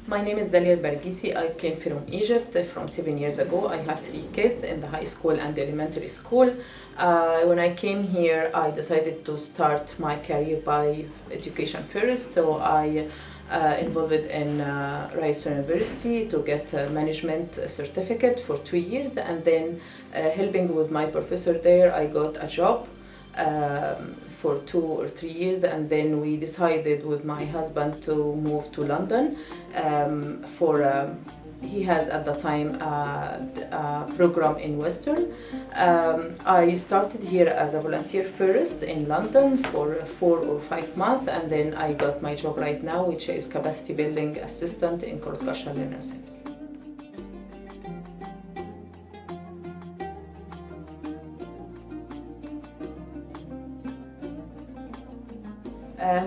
My name is Dalia Bargisi. I came from Egypt from 7 years ago. I have 3 kids in the high school and elementary school. When I came here, I decided to start my career by education first. So I involved in Rice University to get a management certificate for 2 years, and then helping with my professor there, I got a job for 2 or 3 years, and then we decided with my husband to move to London he has at the time a program in Western. I started here as a volunteer first in London for 4 or 5 months, and then I got my job right now, which is capacity building assistant in cross-cultural learning center.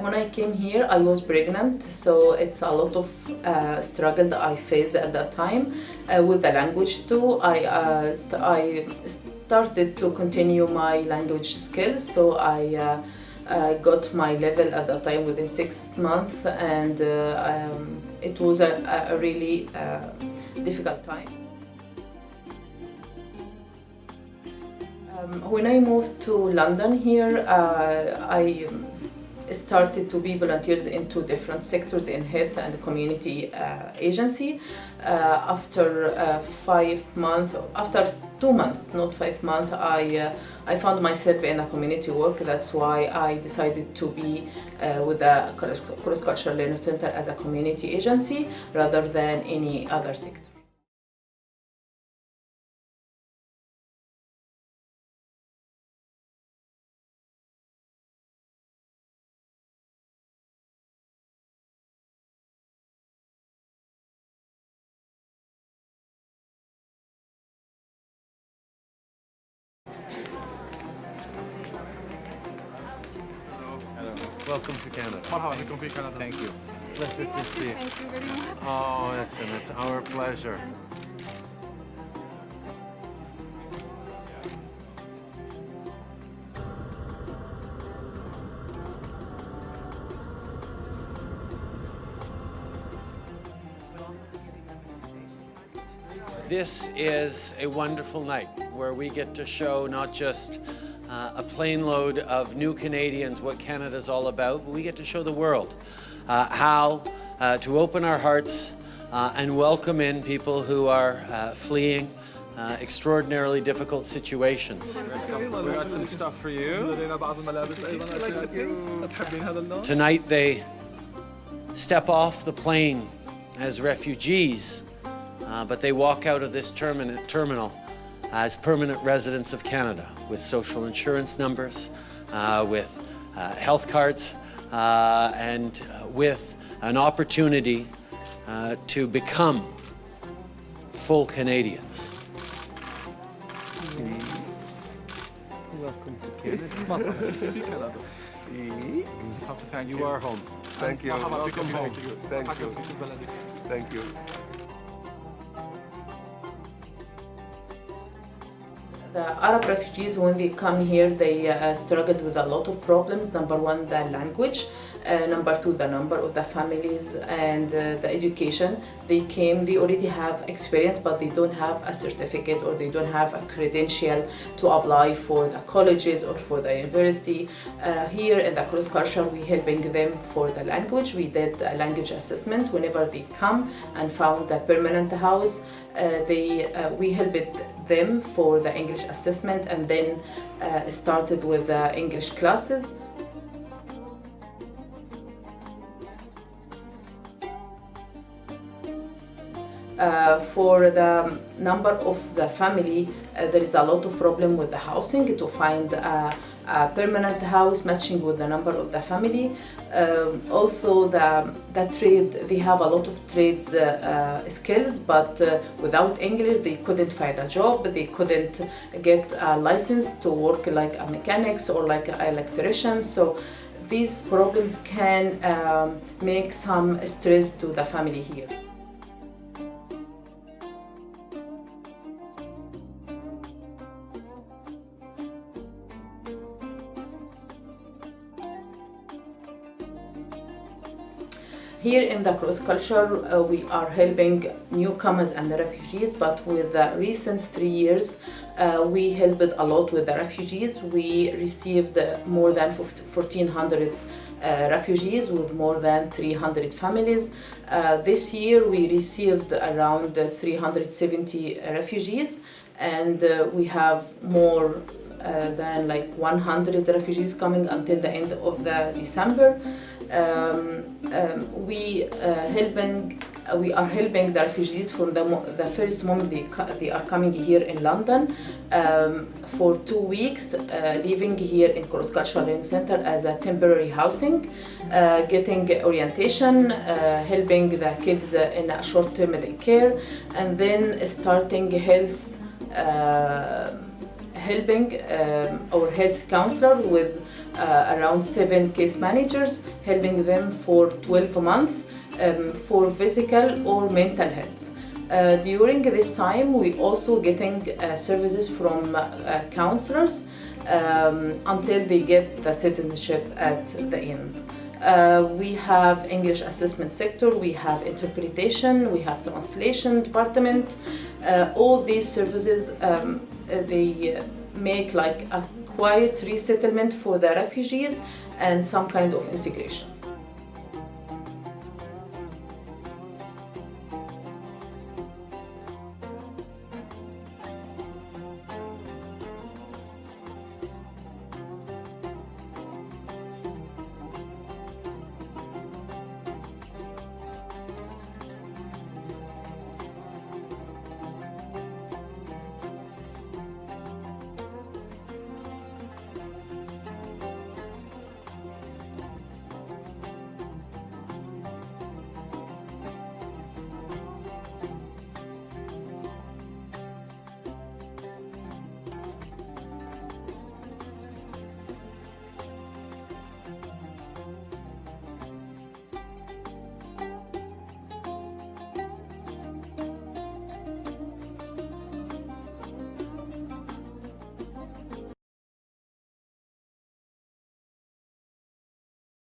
When I came here, I was pregnant, so it's a lot of struggle that I faced at that time with the language too. I started to continue my language skills, so I got my level at that time within 6 months, and it was a really difficult time. When I moved to London here, I started to be volunteers in 2 different sectors in health and community agency. After 5 months, after 2 months, not 5 months, I found myself in a community work. That's why I decided to be with the Cross-Cultural Learning Center as a community agency rather than any other sector. Welcome to Canada. مرحبا بكم في كندا. Thank you. Pleasure to see you. Thank you very much. Oh, listen, it's our pleasure. This is a wonderful night where we get to show not just a plane load of new Canadians what Canada's all about, but we get to show the world how to open our hearts and welcome in people who are fleeing extraordinarily difficult situations. We got some stuff for you. Tonight they step off the plane as refugees, but they walk out of this terminal as permanent residents of Canada with social insurance numbers, with health cards, and with an opportunity to become full Canadians. Welcome to Canada. You are home. Thank you. Welcome home. Thank you. Thank you. The Arab refugees, when they come here, they struggled with a lot of problems. Number 1, the language. Number 2, the number of the families and the education. They came, they already have experience, but they don't have a certificate or they don't have a credential to apply for the colleges or for the university. Here in the cross culture, we helping them for the language. We did a language assessment whenever they come and found the permanent house. We helped them for the English assessment, and then started with the English classes. For the number of the family, there is a lot of problem with the housing to find a permanent house matching with the number of the family. Also the trade, they have a lot of trades skills, but without English they couldn't find a job, they couldn't get a license to work like a mechanics or like an electrician. So these problems can make some stress to the family here. Here in the cross culture, we are helping newcomers and the refugees, but with the recent 3 years, we helped a lot with the refugees. We received more than 1,400 refugees with more than 300 families. This year we received around 370 refugees, and we have more than like 100 refugees coming until the end of the December. We are helping the refugees from the first moment they are coming here in London for 2 weeks, living here in Cross Cultural Learning Center as a temporary housing, getting orientation, helping the kids in a short-term care, and then starting health. Helping our health counselor with around 7 case managers, helping them for 12 months for physical or mental health. During this time, we also getting services from counselors until they get the citizenship at the end. We have English assessment sector, we have interpretation, we have translation department. All these services, they make like a quiet resettlement for the refugees and some kind of integration.